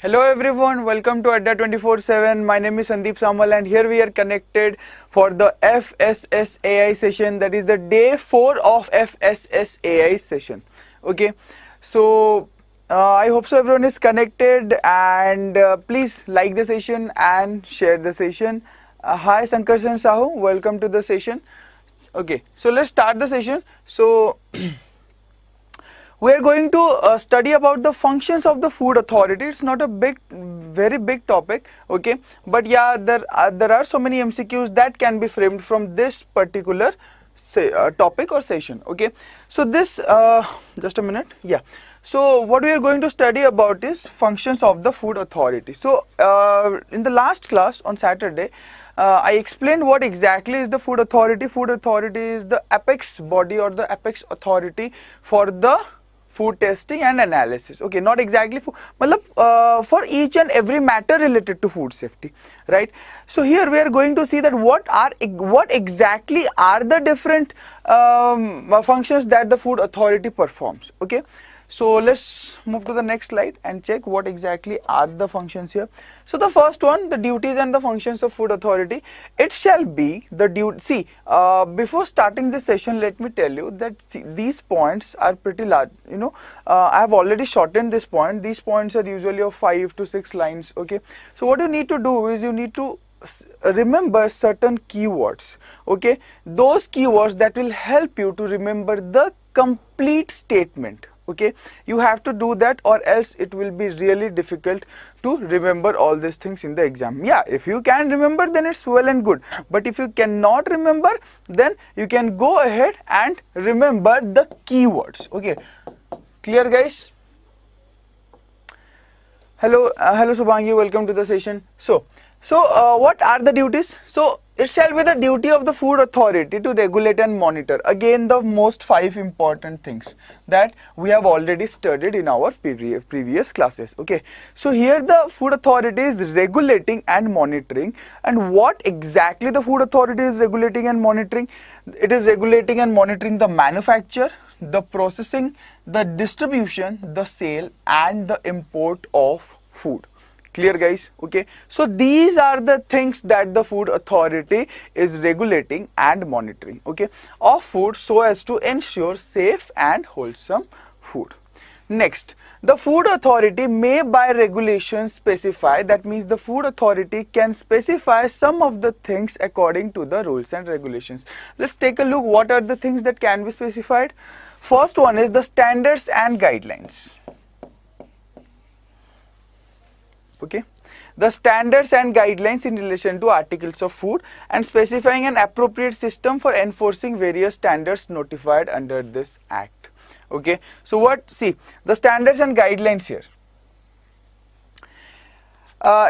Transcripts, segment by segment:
Hello everyone, welcome to Adda 24/7. My name is Sandeep Samal and here we are connected for the FSSAI session, that is the day 4 of FSSAI session. Okay, so I hope so everyone is connected and please like the session and share the session. Hi Sankarshan Sahu, welcome to the session. Okay, so let's start the session. So we are going to study about the functions of the food authority. It's not a very big topic, okay, but yeah, there are so many MCQs that can be framed from this particular topic or session. Okay, so this just a minute, yeah. So what we are going to study about is functions of the food authority. So in the last class on Saturday, I explained what exactly is the food authority. Food authority is the apex body or the apex authority for the food testing and analysis. Okay, not exactly for each and every matter related to food safety, right? So here we are going to see that what exactly are the different functions that the food authority performs. Okay, so let's move to the next slide and check what exactly are the functions here. So the first one, the duties and the functions of food authority. It shall be the duty. See, before starting this session, let me tell you that these points are pretty large. You know, I have already shortened this point. These points are usually of 5 to 6 lines. Okay, so what you need to do is you need to remember certain keywords. Okay, those keywords that will help you to remember the complete statement. Okay, you have to do that or else it will be really difficult to remember all these things in the exam. Yeah, if you can remember, then it's well and good, but if you cannot remember, then you can go ahead and remember the keywords. Okay, clear guys? Hello Subhangi, welcome to the session. So what are the duties? So it shall be the duty of the food authority to regulate and monitor. Again, the most 5 important things that we have already studied in our previous classes. Okay, so here the food authority is regulating and monitoring. And what exactly the food authority is regulating and monitoring? It is regulating and monitoring the manufacture, the processing, the distribution, the sale and the import of food. Clear guys? Okay, so these are the things that the food authority is regulating and monitoring, okay, of food so as to ensure safe and wholesome food. Next, the food authority may by regulation specify, that means the food authority can specify some of the things according to the rules and regulations. Let's take a look what are the things that can be specified. First one is the standards and guidelines. Okay, the standards and guidelines in relation to articles of food and specifying an appropriate system for enforcing various standards notified under this act. Okay, so see the standards and guidelines here.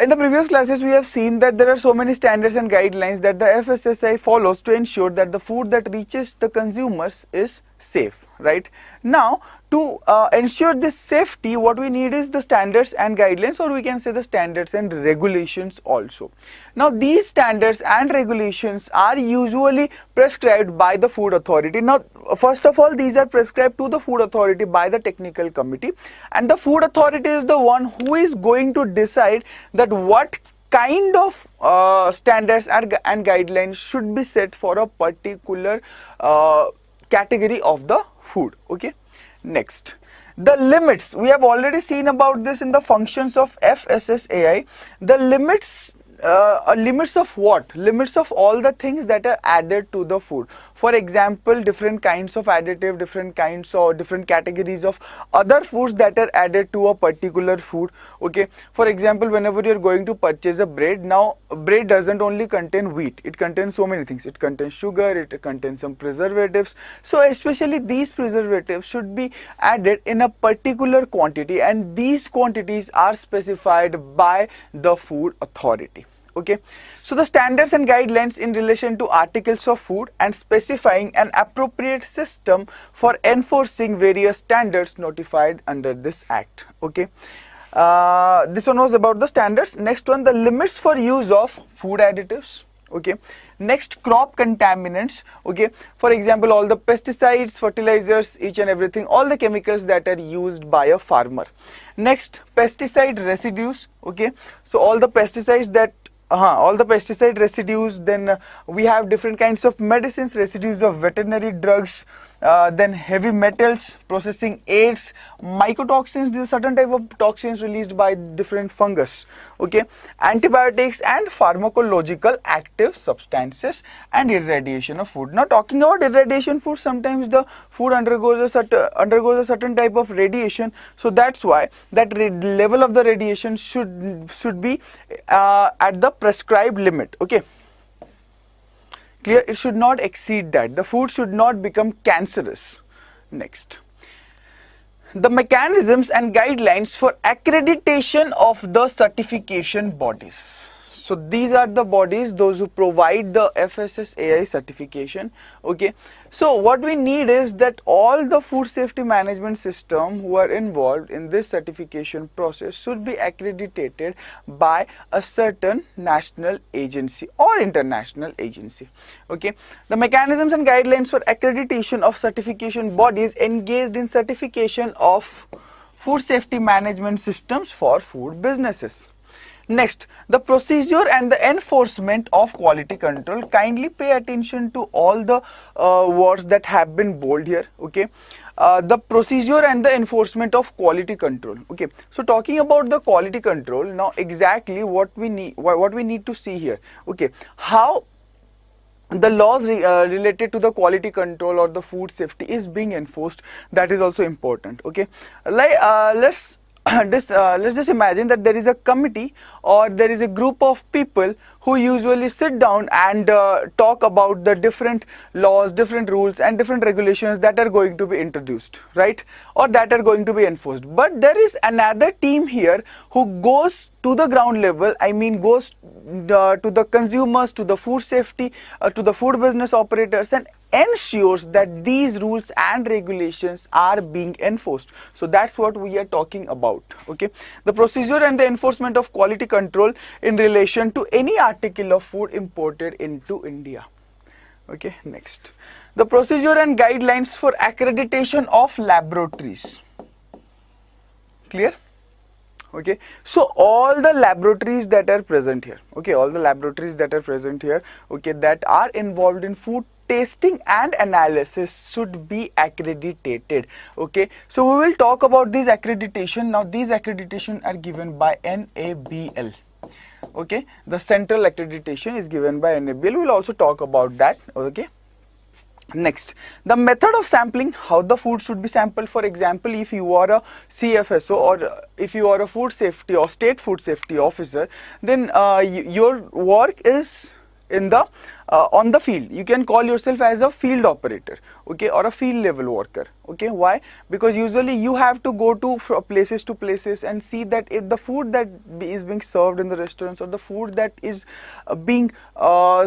In the previous classes, we have seen that there are so many standards and guidelines that the FSSAI follows to ensure that the food that reaches the consumers is safe, right? Now, to ensure this safety, what we need is the standards and guidelines, or we can say the standards and regulations also. Now, these standards and regulations are usually prescribed by the food authority. Now, first of all, these are prescribed to the food authority by the technical committee, and the food authority is the one who is going to decide that what kind of standards and guidelines should be set for a particular category of the food. Okay, next, the limits. We have already seen about this in the functions of FSSAI. The limits limits of what? Limits of all the things that are added to the food. For example, different kinds of additive, different kinds or different categories of other foods that are added to a particular food. Okay, for example, whenever you are going to purchase a bread, now bread doesn't only contain wheat, it contains so many things. It contains sugar, it contains some preservatives. So especially these preservatives should be added in a particular quantity, and these quantities are specified by the food authority. Okay, so the standards and guidelines in relation to articles of food and specifying an appropriate system for enforcing various standards notified under this act. Okay, this one was about the standards. Next one, the limits for use of food additives. Okay, next, crop contaminants. Okay, for example, all the pesticides, fertilizers, each and everything, all the chemicals that are used by a farmer. Next, pesticide residues. Okay, so all the pesticides that all the pesticide residues, then we have different kinds of medicines, residues of veterinary drugs, then heavy metals, processing aids, mycotoxins, these are certain type of toxins released by different fungus. Okay, antibiotics and pharmacological active substances, and irradiation of food. Now talking about irradiation food, sometimes the food undergoes a certain type of radiation, so that's why that level of the radiation should be at the prescribed limit. Okay, clear? It should not exceed that. The food should not become cancerous. Next, the mechanisms and guidelines for accreditation of the certification bodies. So these are the bodies, those who provide the FSSAI certification. Okay, so what we need is that all the food safety management system who are involved in this certification process should be accredited by a certain national agency or international agency. Okay, the mechanisms and guidelines for accreditation of certification bodies engaged in certification of food safety management systems for food businesses. Next, the procedure and the enforcement of quality control. Kindly pay attention to all the words that have been bold here. Okay, the procedure and the enforcement of quality control. Okay, so talking about the quality control, now exactly what we need to see here. Okay, how the laws related to the quality control or the food safety is being enforced, that is also important. Okay, like let's just imagine that there is a committee or there is a group of people who usually sit down and talk about the different laws, different rules and different regulations that are going to be introduced, right, or that are going to be enforced. But there is another team here who goes to the ground level, I mean goes to the consumers, to the food safety, to the food business operators, and ensures that these rules and regulations are being enforced. So that's what we are talking about. Okay, the procedure and the enforcement of quality control in relation to any article of food imported into India. Okay, next, the procedure and guidelines for accreditation of laboratories. Clear? Okay, so all the laboratories that are present here, okay, all the laboratories that are present here, okay, that are involved in food testing and analysis should be accredited. Okay, so we will talk about these accreditation. Now these accreditation are given by NABL. Okay, the central accreditation is given by NABL. We will also talk about that. Okay, next, the method of sampling, how the food should be sampled. For example, if you are a CFSO or if you are a food safety or state food safety officer, then your work is in the on the field. You can call yourself as a field operator, okay, or a field level worker. Okay, why? Because usually you have to go to places to places and see that if the food that is being served in the restaurants or the food that is being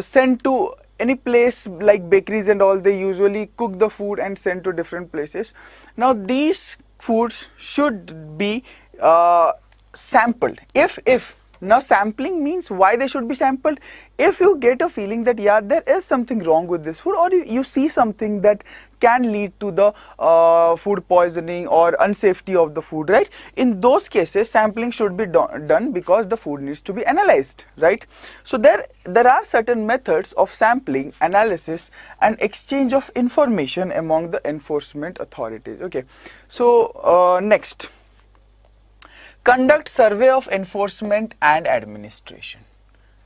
sent to any place like bakeries and all, they usually cook the food and send to different places. Now these foods should be sampled. Now sampling means why they should be sampled. If you get a feeling that yeah, there is something wrong with this food, or you see something that can lead to the food poisoning or unsafety of the food, right, in those cases sampling should be done because the food needs to be analyzed, right. So there are certain methods of sampling, analysis and exchange of information among the enforcement authorities. Okay, so next, conduct survey of enforcement and administration.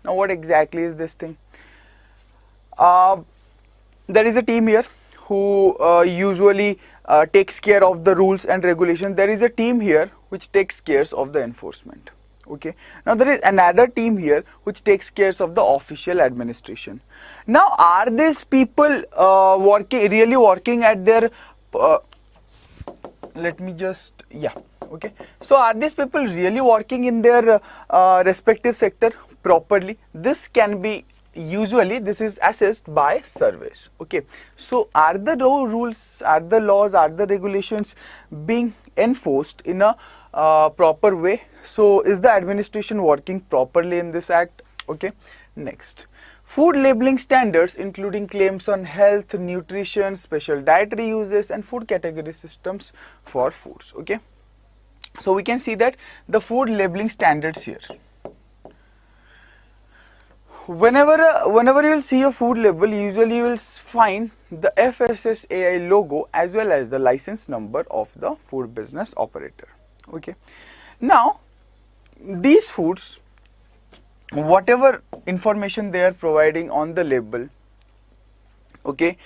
Now what exactly is this thing? There is a team here who usually takes care of the rules and regulations. There is a team here which takes care of the enforcement. Okay, now there is another team here which takes care of the official administration. Now are these people really working at their let me just, yeah, okay, so are these people really working in their respective sector properly? This can be, usually this is assessed by surveys. Okay, so are the rules, are the laws, are the regulations being enforced in a proper way? So is the administration working properly in this act? Okay, next, food labeling standards including claims on health, nutrition, special dietary uses and food category systems for foods. Okay, so we can see that the food labeling standards here. Whenever you will see a food label, usually you will find the FSSAI logo as well as the license number of the food business operator. Okay, now these foods, whatever information they are providing on the label, okay,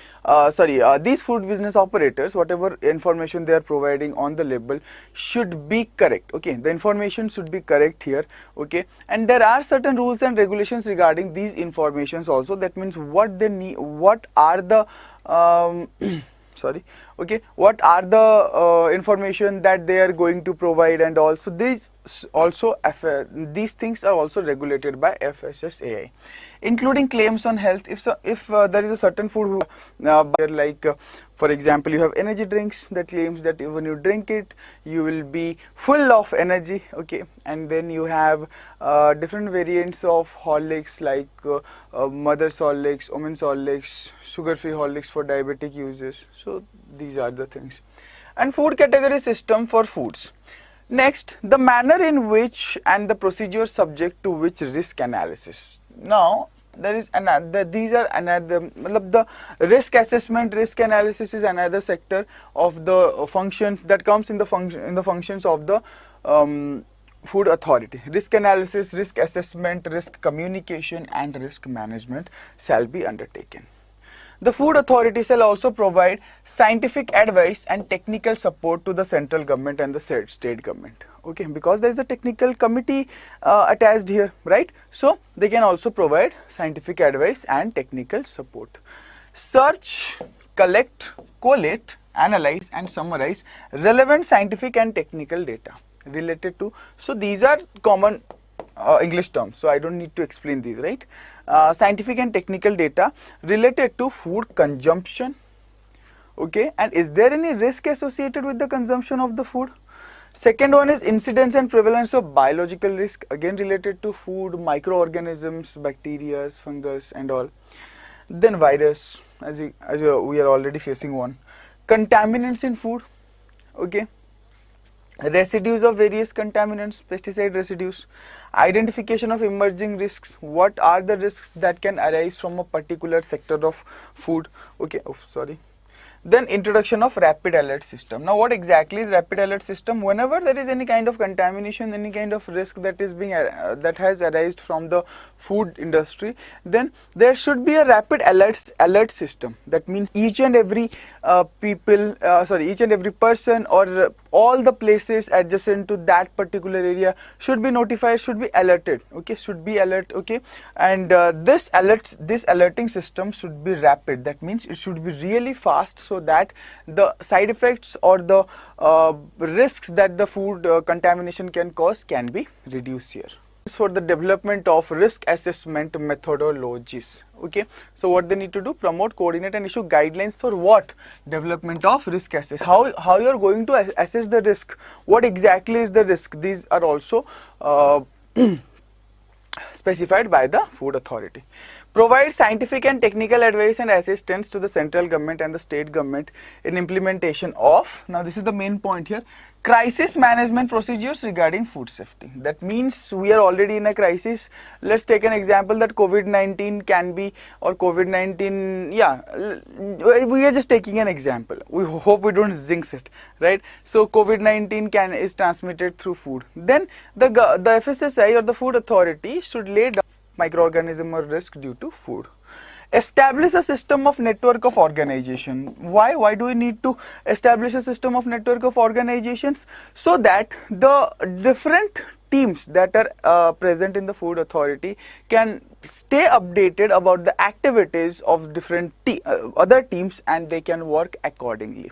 these food business operators, whatever information they are providing on the label should be correct. Okay, the information should be correct here. Okay, and there are certain rules and regulations regarding these informations also. That means what they need, what are the what are the information that they are going to provide, and also these things are also regulated by FSSAI, including claims on health. If there is a certain food for example, you have energy drinks that claims that when you drink it you will be full of energy. Okay, and then you have different variants of Horlicks like mother's Horlicks, women's Horlicks, sugar-free Horlicks for diabetic users. So these are the things. And food category system for foods. Next, the manner in which and the procedure subject to which risk analysis. Now there is another, these are another, the risk assessment, risk analysis is another sector of the functions that comes in the functions of the food authority. Risk analysis, risk assessment, risk communication and risk management shall be undertaken. The food authority shall also provide scientific advice and technical support to the central government and the state government. Okay, because there is a technical committee attached here, right? So they can also provide scientific advice and technical support. Search, collect, collate, analyze and summarize relevant scientific and technical data related to. So these are common English terms, so I don't need to explain these, right? Scientific and technical data related to food consumption. Okay, and is there any risk associated with the consumption of the food? Second one is incidence and prevalence of biological risk, again related to food, microorganisms, bacteria, fungus and all. Then virus, as we are already facing one. Contaminants in food. Okay, residues of various contaminants, pesticide residues, identification of emerging risks. What are the risks that can arise from a particular sector of food? Okay, Then introduction of rapid alert system. Now what exactly is rapid alert system? Whenever there is any kind of contamination, any kind of risk that is being that has arisen from the food industry, then there should be a rapid alert system. That means each and every person or all the places adjacent to that particular area should be notified, should be alerted. Okay, should be alert. Okay, and this alerting system should be rapid. That means it should be really fast, so that the side effects or the risks that the food contamination can cause can be reduced here. For the development of risk assessment methodologies. Okay, so what they need to do? Promote, coordinate and issue guidelines for what? Development of risk assess. How you are going to assess the risk? What exactly is the risk? These are also specified by the food authority. Provide scientific and technical advice and assistance to the central government and the state government in implementation of, now this is the main point here, crisis management procedures regarding food safety. That means we are already in a crisis. Let's take an example that COVID-19 can be, or COVID-19, we are just taking an example. We hope we don't jinx it, right? So COVID-19 is transmitted through food. Then the FSSAI or the food authority should lay down microorganism or risk due to food. Establish a system of network of organization. Why do we need to establish a system of network of organizations? So that the different teams that are present in the food authority can stay updated about the activities of different other teams, and they can work accordingly.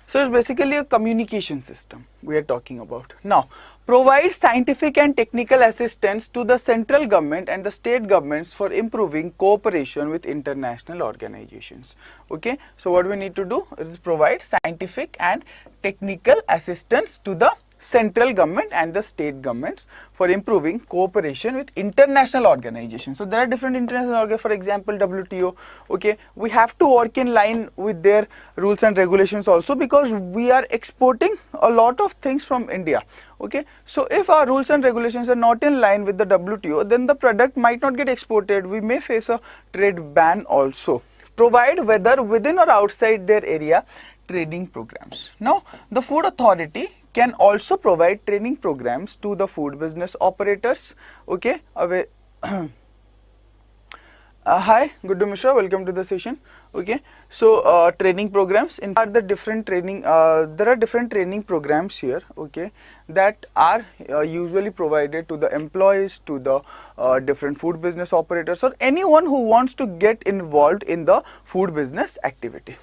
So it's basically a communication system we are talking about. Now, provide scientific and technical assistance to the central government and the state governments for improving cooperation with international organizations. Okay, so what we need to do is provide scientific and technical assistance to the central government and the state governments for improving cooperation with international organizations. So there are different international organizations, for example WTO. Okay, we have to work in line with their rules and regulations also, because we are exporting a lot of things from India. Okay, so if our rules and regulations are not in line with the WTO, then the product might not get exported. We may face a trade ban also. Provide, whether within or outside their area, training programs. Now, the Food Authority can also provide training programs to the food business operators. Okay, hi, Guddu Mishra, welcome to the session. Okay, so training programs, in fact, there are different training programs here, okay, that are usually provided to the employees, to the different food business operators, or anyone who wants to get involved in the food business activity.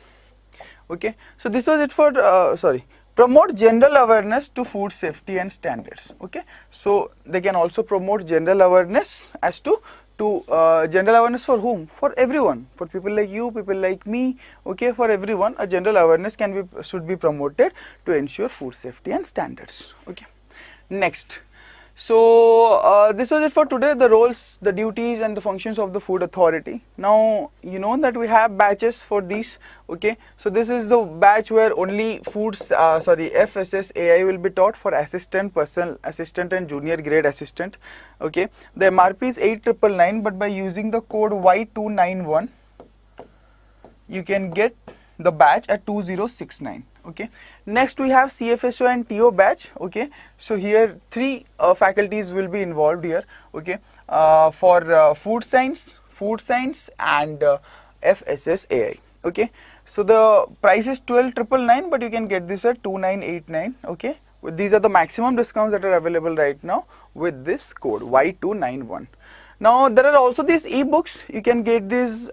Okay, so this was it for promote general awareness to food safety and standards. Okay, so they can also promote general awareness as to general awareness for whom? For everyone, for people like you, people like me. Okay, for everyone, a general awareness should be promoted to ensure food safety and standards. Okay, next. So this was it for today, the roles, the duties and the functions of the Food Authority. Now you know that we have batches for these. Okay, so this is the batch where only FSSAI will be taught for assistant, personal assistant and junior grade assistant. Okay, the MRP is 8999, but by using the code Y291 you can get the batch at 2069. Okay, next we have CFSO and TO batch. Okay, so here three faculties will be involved here. Okay, for food science and FSSAI. Okay, so the price is 12,999, but you can get this at 2989. Okay, these are the maximum discounts that are available right now with this code Y291. Now there are also these e-books. You can get these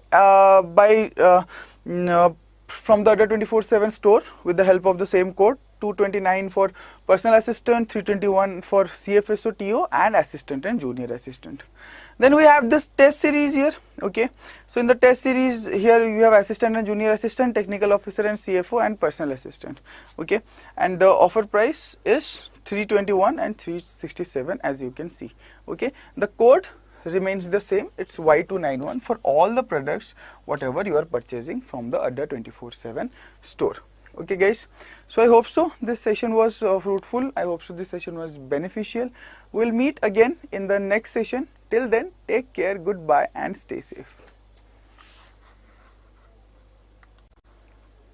from the Adda 24/7 store with the help of the same code, 229 for personal assistant, 321 for CFSO, TO and assistant and junior assistant. Then we have this test series here. Okay, so in the test series here you have assistant and junior assistant, technical officer and CFO and personal assistant. Okay, and the offer price is 321 and 367 as you can see. Okay, the code remains the same, it's Y291 for all the products whatever you are purchasing from the Adda 24/7 store. Okay guys, so I hope so this session was fruitful. I hope so this session was beneficial. We'll meet again in the next session. Till then, take care, goodbye and stay safe.